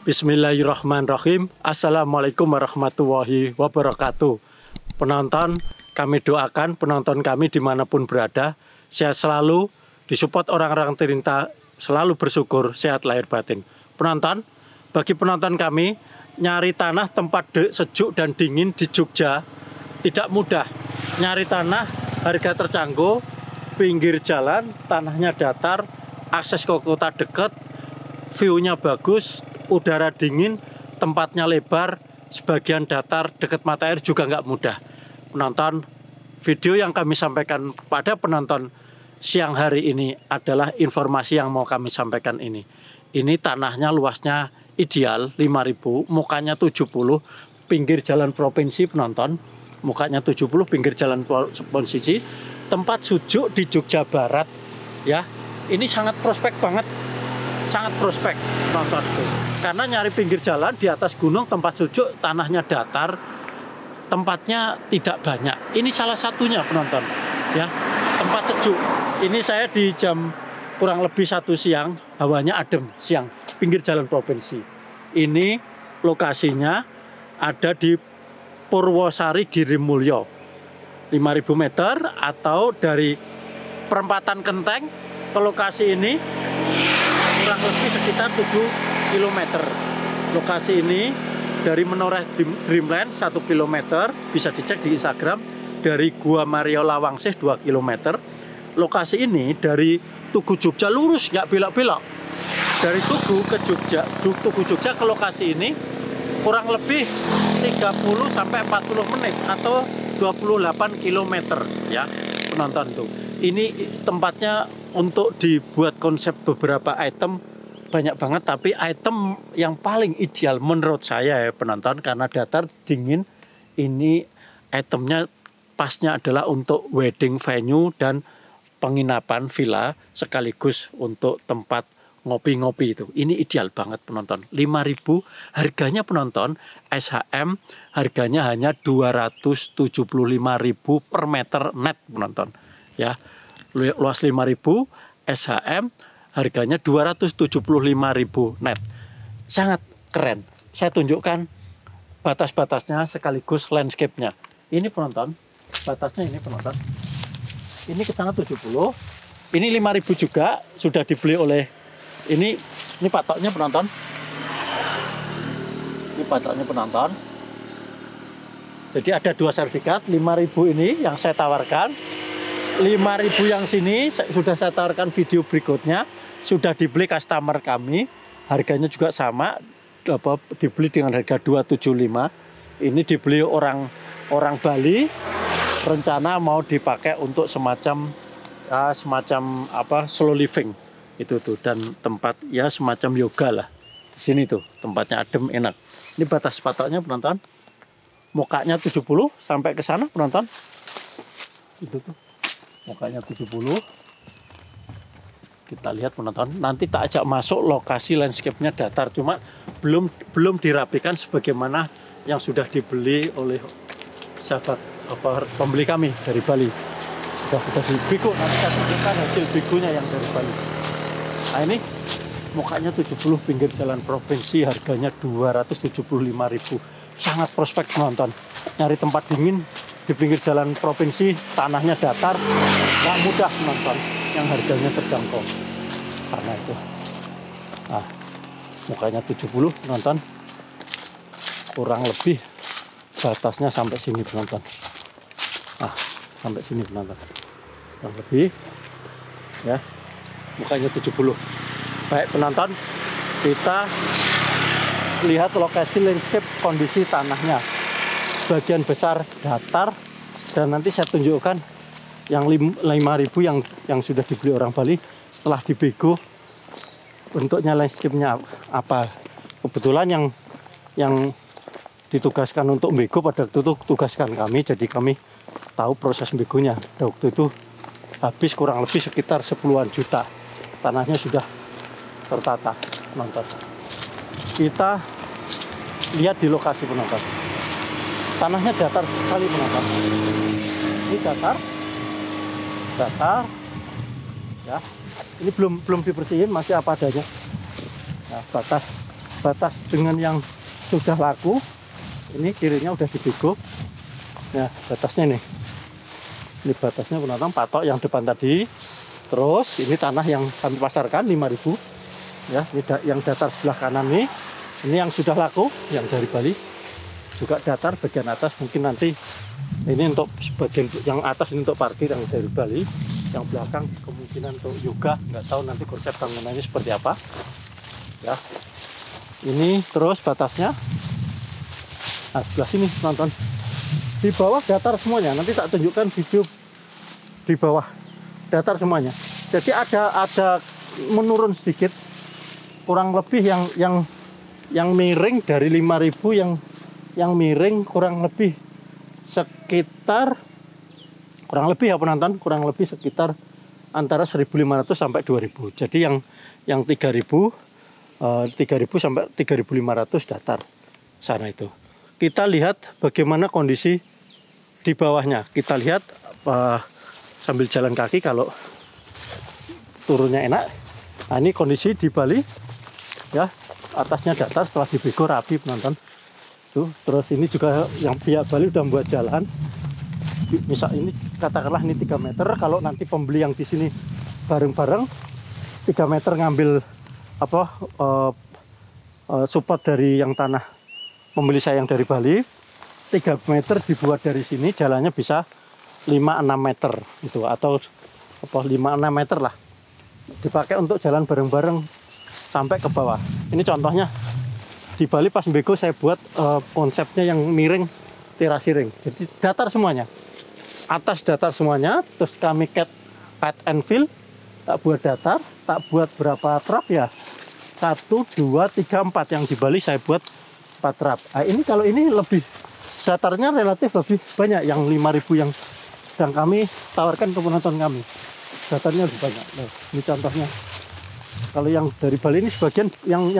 Bismillahirrahmanirrahim. Assalamualaikum warahmatullahi wabarakatuh. Penonton, kami doakan penonton kami dimanapun berada sehat selalu, disupport orang-orang Tirinta, selalu bersyukur, sehat lahir batin. Penonton, bagi penonton kami, nyari tanah tempat sejuk dan dingin di Jogja tidak mudah. Nyari tanah harga terjangkau, pinggir jalan, tanahnya datar, akses ke kota dekat, view-nya bagus, udara dingin, tempatnya lebar, sebagian datar, dekat mata air juga nggak mudah. Penonton, video yang kami sampaikan pada penonton siang hari ini adalah informasi yang mau kami sampaikan ini. Ini tanahnya luasnya ideal 5.000, mukanya 70, pinggir jalan provinsi penonton, mukanya 70, pinggir jalan provinsi, tempat sujuk di Jogja Barat, ya. Ini sangat prospek banget. Sangat prospek penonton, karena nyari pinggir jalan di atas gunung, tempat sujuk, tanahnya datar, tempatnya tidak banyak. Ini salah satunya penonton, ya, tempat sejuk. Ini saya di jam kurang lebih 1 siang, hawanya adem siang, pinggir jalan provinsi. Ini lokasinya ada di Purwosari Girimulyo, 5.000 meter, atau dari perempatan Kenteng ke lokasi ini kurang lebih sekitar 7 km. Lokasi ini dari Menoreh Dreamland 1 km, bisa dicek di Instagram. Dari Gua Mario Lawangseh 2 km. Lokasi ini dari Tugu Jogja lurus, nggak belok-belok. Dari Tugu ke Jogja, Tugu Jogja ke lokasi ini kurang lebih 30 sampai 40 menit atau 28 km, ya penonton tuh. Ini tempatnya untuk dibuat konsep beberapa item banyak banget, tapi item yang paling ideal menurut saya ya penonton, karena datar dingin, ini itemnya pasnya adalah untuk wedding venue dan penginapan villa sekaligus untuk tempat ngopi-ngopi itu. Ini ideal banget penonton. 5.000 harganya penonton, SHM harganya hanya 275.000 per meter net penonton. Ya, luas 5.000, SHM harganya 275.000 net. Sangat keren. Saya tunjukkan batas-batasnya sekaligus landscape-nya. Ini penonton, batasnya ini penonton. Ini ke sana 70. Ini 5.000 juga sudah dibeli oleh ini patoknya penonton. Ini patoknya penonton. Jadi ada 2 sertifikat, 5.000 ini yang saya tawarkan. 5.000 yang sini sudah saya tawarkan video berikutnya, sudah dibeli customer kami, harganya juga sama, dibeli dengan harga 275. Ini dibeli orang Bali, rencana mau dipakai untuk semacam slow living itu tuh, dan tempat ya semacam yoga lah. Di sini tuh tempatnya adem, enak. Ini batas patoknya penonton, mukanya 70 sampai ke sana penonton. Itu tuh mukanya 70. Kita lihat penonton, nanti tak ajak masuk lokasi landscape-nya datar, cuma belum dirapikan sebagaimana yang sudah dibeli oleh sahabat pembeli kami dari Bali. Sudah di bigo, nanti saya tunjukkan hasil bigonya yang dari Bali. Nah ini mukanya 70, pinggir jalan provinsi, harganya 275.000. Sangat prospek penonton. Nyari tempat dingin di pinggir jalan provinsi, tanahnya datar, nggak mudah penonton, yang harganya terjangkau. Sana itu. Nah, mukanya 70 penonton. Kurang lebih batasnya sampai sini penonton. Nah, sampai sini penonton. Kurang lebih ya. Mukanya 70. Baik penonton, kita lihat lokasi landscape, kondisi tanahnya. Sebagian besar datar, dan nanti saya tunjukkan yang 5.000 yang sudah dibeli orang Bali setelah dibego bentuknya, landscape-nya apa. Kebetulan yang ditugaskan untuk bego pada waktu itu tugaskan kami, jadi kami tahu proses begonya. Waktu itu habis kurang lebih sekitar 10-an juta. Tanahnya sudah tertata penonton. Kita lihat di lokasi penonton. Tanahnya datar sekali penonton. Ini datar, ya. Ini belum dibersihin, masih apa adanya. Nah, batas batas dengan yang sudah laku. Ini kirinya udah dibego. Ya, batasnya nih. Ini batasnya penonton, patok yang depan tadi. Terus ini tanah yang kami pasarkan 5.000. Ya, ini yang datar sebelah kanan nih. Ini yang sudah laku, yang dari Bali. Juga datar bagian atas, mungkin nanti ini untuk sebagian yang atas ini untuk parkir yang dari Bali. Yang belakang kemungkinan untuk yoga, nggak tahu nanti konsep bangunannya seperti apa. Ya, ini terus batasnya. Nah, sebelah sini nonton. Di bawah datar semuanya. Nanti tak tunjukkan video di bawah datar semuanya. Jadi ada menurun sedikit, kurang lebih yang miring dari 5.000 yang miring kurang lebih sekitar. Kurang lebih ya penonton, kurang lebih sekitar antara 1.500 sampai 2.000. Jadi yang 3.000 sampai 3.500 datar sana itu. Kita lihat bagaimana kondisi di bawahnya. Kita lihat sambil jalan kaki kalau turunnya enak. Nah, ini kondisi di Bali ya, atasnya datar setelah dibego rapi penonton. Tuh, terus ini juga yang pihak Bali udah membuat jalan. Misal ini katakanlah ini 3 meter, kalau nanti pembeli yang di sini bareng-bareng 3 meter ngambil apa support dari yang tanah pembeli saya yang dari Bali, 3 meter dibuat dari sini, jalannya bisa 5-6 meter itu, atau apa 5-6 meter lah dipakai untuk jalan bareng-bareng sampai ke bawah. Ini contohnya di Bali pas bego saya buat konsepnya yang miring terasi ring, jadi datar semuanya. Atas datar semuanya, terus kami cut and fill, tak buat datar, tak buat berapa trap ya, 1, 2, 3, 4. Yang di Bali saya buat 4 trap. Nah, ini kalau ini lebih datarnya relatif lebih banyak, yang 5.000 yang sedang kami tawarkan ke penonton kami, datarnya lebih banyak. Nah, ini contohnya. Kalau yang dari Bali ini sebagian yang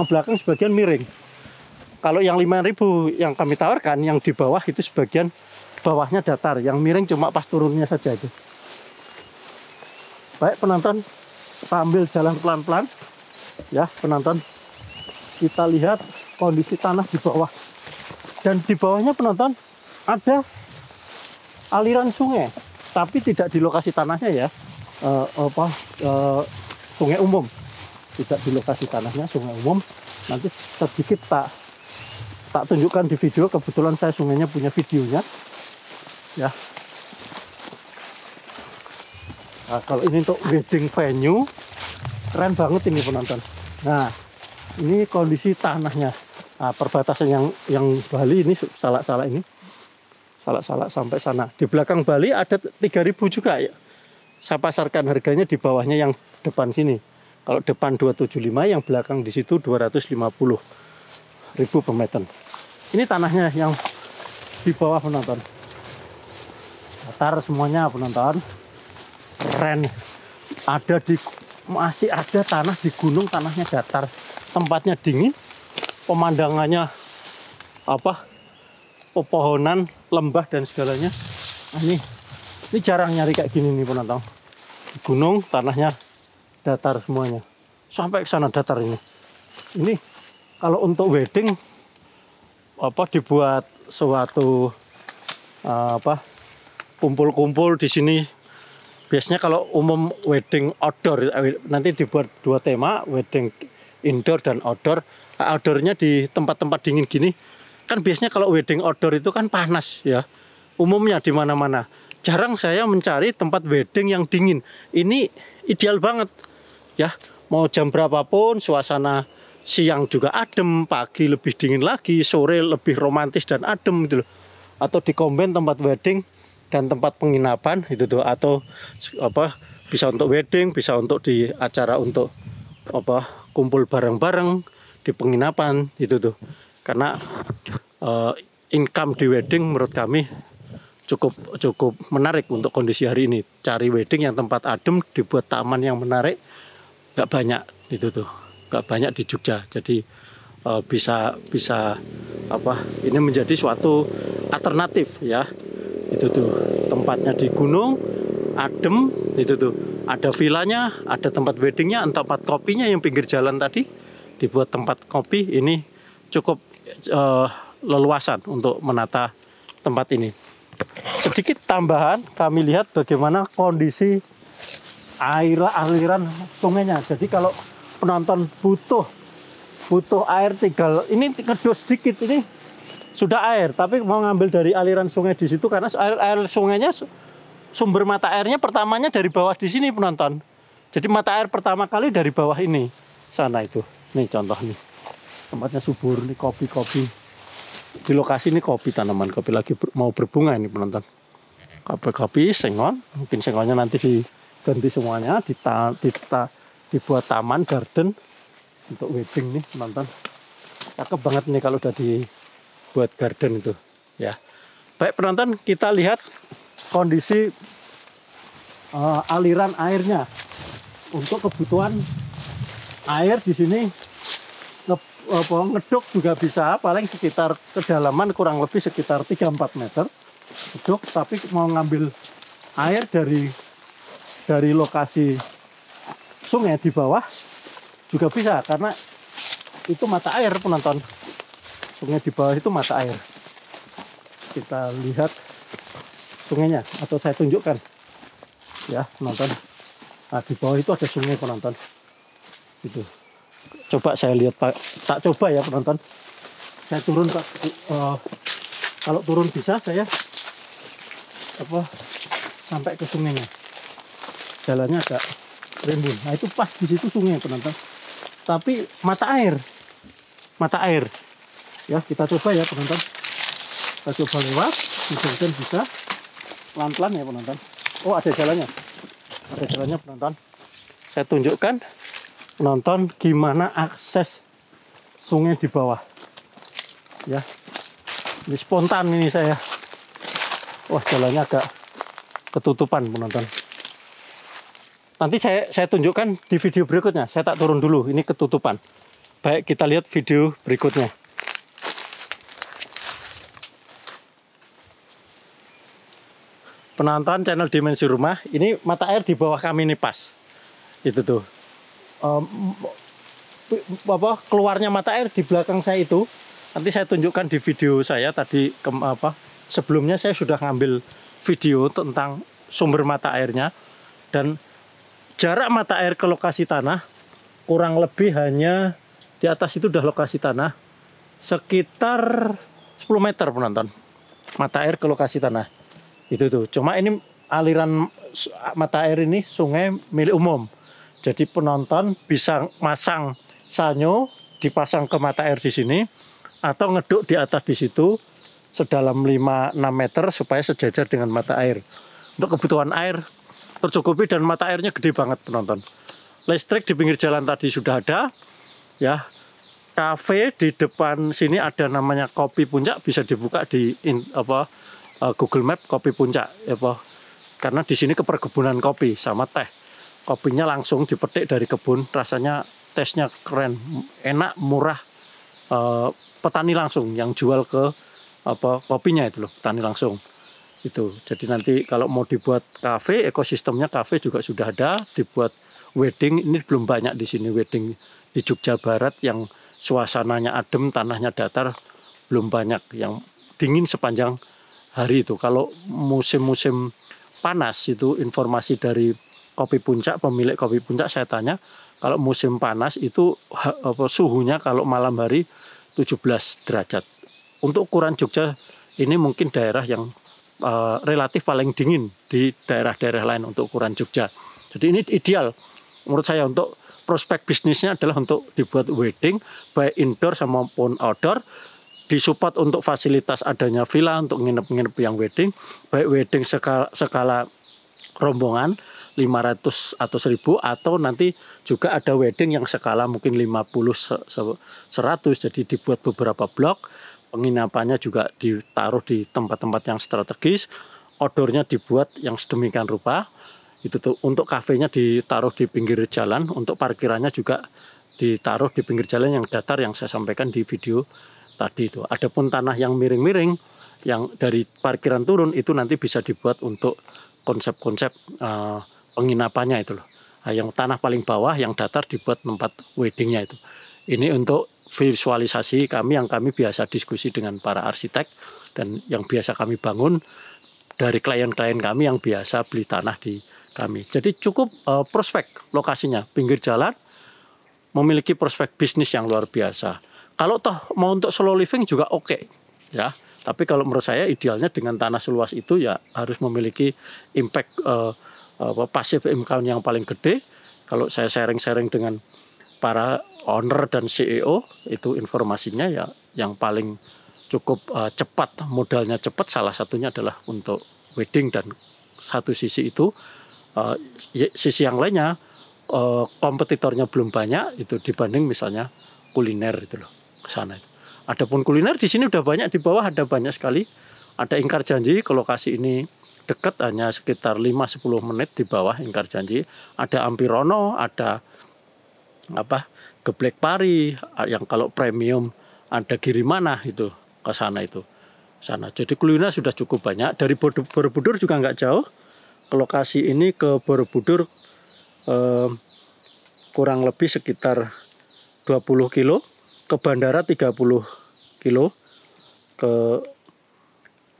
belakang sebagian miring. Kalau yang 5.000 yang kami tawarkan, yang di bawah itu sebagian bawahnya datar, yang miring cuma pas turunnya saja itu. Baik penonton, sambil jalan pelan-pelan ya penonton, kita lihat kondisi tanah di bawah. Dan di bawahnya penonton ada aliran sungai, tapi tidak di lokasi tanahnya ya, sungai umum, tidak di lokasi tanahnya, sungai umum. Nanti sedikit tak tunjukkan di video, kebetulan saya sungainya punya videonya ya. Nah, kalau ini untuk wedding venue, keren banget ini penonton. Nah, ini kondisi tanahnya. Nah, perbatasan yang Bali ini salah ini, salah sampai sana. Di belakang Bali ada 3.000 juga ya. Saya pasarkan harganya di bawahnya yang depan sini. Kalau depan 275, yang belakang di situ 250.000 per meter. Ini tanahnya yang di bawah penonton. Datar semuanya penonton, keren. Masih ada tanah di gunung, tanahnya datar, tempatnya dingin, pemandangannya apa, pepohonan, lembah dan segalanya. Nah, ini jarang nyari kayak gini nih penonton. Di gunung tanahnya datar semuanya, sampai ke sana datar ini. Ini kalau untuk wedding dibuat suatu kumpul-kumpul di sini. Biasanya kalau umum wedding outdoor, nanti dibuat 2 tema, wedding indoor dan outdoor. Outdoornya di tempat-tempat dingin gini. Kan biasanya kalau wedding outdoor itu kan panas ya. Umumnya di mana-mana. Jarang saya mencari tempat wedding yang dingin. Ini ideal banget ya. Mau jam berapapun, suasana siang juga adem, pagi lebih dingin lagi, sore lebih romantis dan adem gitu loh. Atau dikombin tempat wedding dan tempat penginapan itu tuh, atau bisa untuk wedding, bisa untuk di acara untuk kumpul bareng-bareng di penginapan itu tuh. Karena income di wedding menurut kami cukup menarik untuk kondisi hari ini. Cari wedding yang tempat adem, dibuat taman yang menarik, nggak banyak itu tuh, nggak banyak di Jogja. Jadi bisa ini menjadi suatu alternatif ya. Itu tuh tempatnya di gunung, adem, itu tuh ada villanya, ada tempat weddingnya, tempat kopinya yang pinggir jalan tadi, dibuat tempat kopi, ini cukup leluasan untuk menata tempat ini. Sedikit tambahan, kami lihat bagaimana kondisi aliran sungainya. Jadi kalau penonton butuh air, tinggal ini ngedus sedikit, ini sudah air, tapi mau ngambil dari aliran sungai di situ karena air sungainya, sumber mata airnya pertamanya dari bawah di sini penonton. Jadi mata air pertama kali dari bawah ini, sana itu. Nih contoh nih, tempatnya subur, nih kopi. Di lokasi ini kopi, tanaman kopi lagi mau berbunga ini penonton. Kopi, sengon, mungkin sengonnya nanti diganti semuanya, dibuat taman, garden untuk wedding nih penonton. Cakep banget nih kalau udah dibuat garden itu, ya. Baik penonton, kita lihat kondisi aliran airnya. Untuk kebutuhan air di sini ngeduk juga bisa, paling sekitar kedalaman kurang lebih sekitar 3-4 meter ngeduk, tapi mau ngambil air dari lokasi sungai di bawah juga bisa, karena itu mata air penonton. Sungai di bawah itu mata air. Kita lihat sungainya, atau saya tunjukkan ya penonton. Nah, di bawah itu ada sungai penonton. Itu. Coba saya lihat Pak, tak coba ya penonton. Saya turun Pak. Kalau turun bisa saya sampai ke sungainya. Jalannya agak rimbun. Nah, itu pas di situ sungai penonton. Tapi mata air. Ya, kita coba ya penonton. Kita coba lewat, mungkin bisa. Pelan-pelan ya penonton. Oh, ada jalannya. Penonton. Saya tunjukkan penonton gimana akses sungai di bawah. Ya. Ini spontan ini saya. Wah, jalannya agak ketutupan penonton. Nanti saya tunjukkan di video berikutnya. Saya tak turun dulu, ini ketutupan. Baik, kita lihat video berikutnya. Penonton channel Dimensi Rumah, ini mata air di bawah kami ini pas. Itu tuh. Keluarnya mata air di belakang saya itu. Nanti saya tunjukkan di video saya tadi sebelumnya saya sudah ngambil video tentang sumber mata airnya, dan jarak mata air ke lokasi tanah kurang lebih hanya di atas itu udah lokasi tanah sekitar 10 meter penonton. Mata air ke lokasi tanah. Itu tuh. Cuma ini aliran mata air ini sungai milik umum. Jadi penonton bisa masang sanyo, dipasang ke mata air di sini, atau ngeduk di atas di situ sedalam 5-6 meter supaya sejajar dengan mata air. Untuk kebutuhan air tercukupi, dan mata airnya gede banget penonton. Listrik di pinggir jalan tadi sudah ada, ya. Kafe di depan sini ada namanya Kopi Puncak, bisa dibuka di Google Map Kopi Puncak, ya, karena di sini keperkebunan kopi sama teh. Kopinya langsung dipetik dari kebun, rasanya tesnya keren, enak, murah. Petani langsung yang jual ke kopinya itu loh, petani langsung. Itu. Jadi nanti kalau mau dibuat kafe, ekosistemnya kafe juga sudah ada. Dibuat wedding, ini belum banyak di sini wedding di Jogja Barat yang suasananya adem, tanahnya datar, belum banyak yang dingin sepanjang hari itu. Kalau musim-musim panas itu, informasi dari Kopi Puncak, pemilik Kopi Puncak, saya tanya, kalau musim panas itu suhunya kalau malam hari 17 derajat. Untuk ukuran Jogja ini mungkin daerah yang relatif paling dingin di daerah-daerah lain untuk ukuran Jogja. Jadi ini ideal menurut saya untuk prospek bisnisnya adalah untuk dibuat wedding baik indoor maupun outdoor. Disupport untuk fasilitas adanya villa untuk nginep-nginep yang wedding, baik wedding skala rombongan 500 atau 1000, atau nanti juga ada wedding yang skala mungkin 50 100, jadi dibuat beberapa blok, penginapannya juga ditaruh di tempat-tempat yang strategis, outdoornya dibuat yang sedemikian rupa. Itu tuh, untuk kafenya ditaruh di pinggir jalan, untuk parkirannya juga ditaruh di pinggir jalan yang datar yang saya sampaikan di video tadi itu. Adapun tanah yang miring-miring yang dari parkiran turun itu nanti bisa dibuat untuk konsep-konsep penginapannya itu loh. Nah, yang tanah paling bawah yang datar dibuat tempat weddingnya itu. Ini untuk visualisasi kami yang kami biasa diskusi dengan para arsitek dan yang biasa kami bangun dari klien-klien kami yang biasa beli tanah di kami. Jadi cukup prospek lokasinya, pinggir jalan, memiliki prospek bisnis yang luar biasa. Kalau toh mau untuk slow living juga oke, ya. Tapi kalau menurut saya idealnya dengan tanah seluas itu ya harus memiliki impact passive income yang paling gede. Kalau saya sharing-sharing dengan para owner dan CEO itu informasinya ya yang paling cukup cepat, modalnya cepat, salah satunya adalah untuk wedding, dan satu sisi itu sisi yang lainnya kompetitornya belum banyak itu dibanding misalnya kuliner itu loh ke sana itu. Adapun kuliner di sini udah banyak, di bawah ada banyak sekali. Ada Ingkar Janji, ke lokasi ini dekat, hanya sekitar 5-10 menit di bawah Ingkar Janji. Ada Ampirono, ada Geblek Pari, yang kalau premium ada Girimana itu ke sana itu. Sana. Jadi kuliner sudah cukup banyak. Dari Borobudur juga nggak jauh. Ke lokasi ini ke Borobudur kurang lebih sekitar 20 kilo. Ke bandara 30 kilo, ke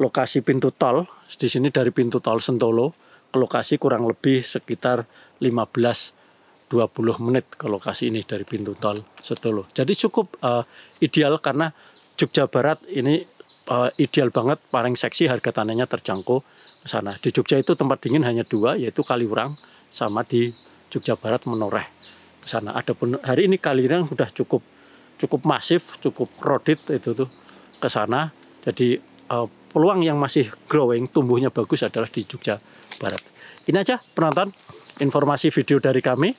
lokasi pintu tol, di sini dari pintu tol Sentolo ke lokasi kurang lebih sekitar 15-20 menit ke lokasi ini dari pintu tol Sentolo. Jadi cukup ideal karena Jogja Barat ini ideal banget, paling seksi, harga tanahnya terjangkau ke sana. Di Jogja itu tempat dingin hanya 2, yaitu Kaliurang sama di Jogja Barat Menoreh ke sana. Adapun hari ini Kaliurang sudah cukup masif, cukup crowded itu tuh ke sana. Jadi peluang yang masih growing, tumbuhnya bagus adalah di Jogja Barat. Ini aja penonton informasi video dari kami.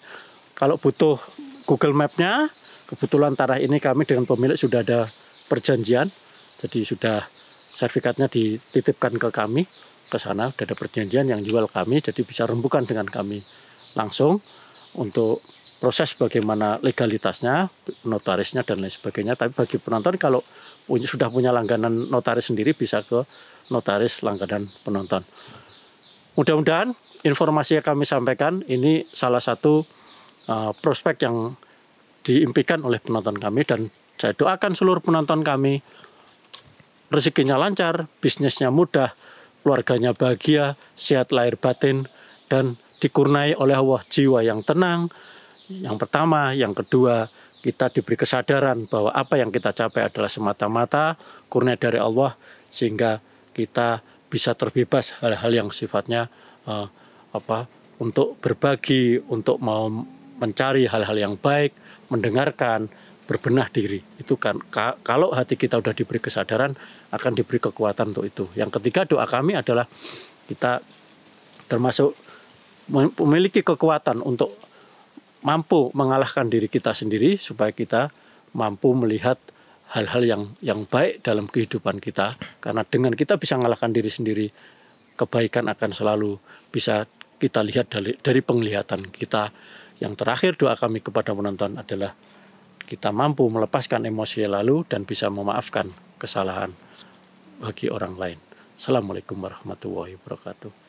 Kalau butuh Google Map-nya, kebetulan tanah ini kami dengan pemilik sudah ada perjanjian. Jadi sudah sertifikatnya dititipkan ke kami ke sana, sudah ada perjanjian yang jual kami, jadi bisa rembukan dengan kami langsung untuk proses bagaimana legalitasnya, notarisnya dan lain sebagainya. Tapi bagi penonton kalau sudah punya langganan notaris sendiri bisa ke notaris langganan penonton. Mudah-mudahan informasi yang kami sampaikan ini salah satu prospek yang diimpikan oleh penonton kami, dan saya doakan seluruh penonton kami rezekinya lancar, bisnisnya mudah, keluarganya bahagia, sehat lahir batin, dan dikurniai oleh Allah jiwa yang tenang. Yang pertama, yang kedua, kita diberi kesadaran bahwa apa yang kita capai adalah semata-mata kurnia dari Allah, sehingga kita bisa terbebas hal-hal yang sifatnya untuk berbagi, untuk mau mencari hal-hal yang baik, mendengarkan, berbenah diri. Itu kan kalau hati kita sudah diberi kesadaran, akan diberi kekuatan untuk itu. Yang ketiga, doa kami adalah kita termasuk memiliki kekuatan untuk mampu mengalahkan diri kita sendiri, supaya kita mampu melihat hal-hal yang baik dalam kehidupan kita. Karena dengan kita bisa mengalahkan diri sendiri, kebaikan akan selalu bisa kita lihat dari penglihatan kita. Yang terakhir, doa kami kepada penonton adalah kita mampu melepaskan emosi lalu dan bisa memaafkan kesalahan bagi orang lain. Assalamualaikum warahmatullahi wabarakatuh.